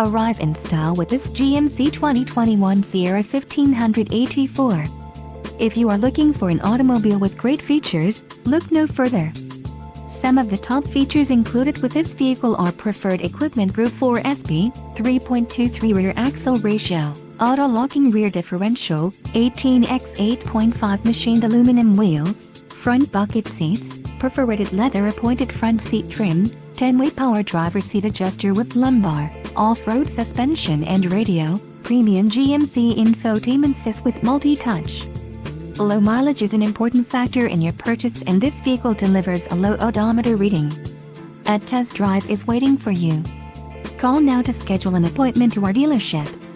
Arrive in style with this GMC 2021 Sierra 1500 AT4. If you are looking for an automobile with great features, look no further. Some of the top features included with this vehicle are preferred equipment Group 4SP, 3.23 rear axle ratio, auto-locking rear differential, 18x8.5 machined aluminum wheels, front bucket seats, perforated leather appointed front seat trim, 10-way power driver seat adjuster with lumbar, off-road suspension and radio, premium GMC infotainment system with multi-touch. Low mileage is an important factor in your purchase, and this vehicle delivers a low odometer reading. A test drive is waiting for you. Call now to schedule an appointment to our dealership.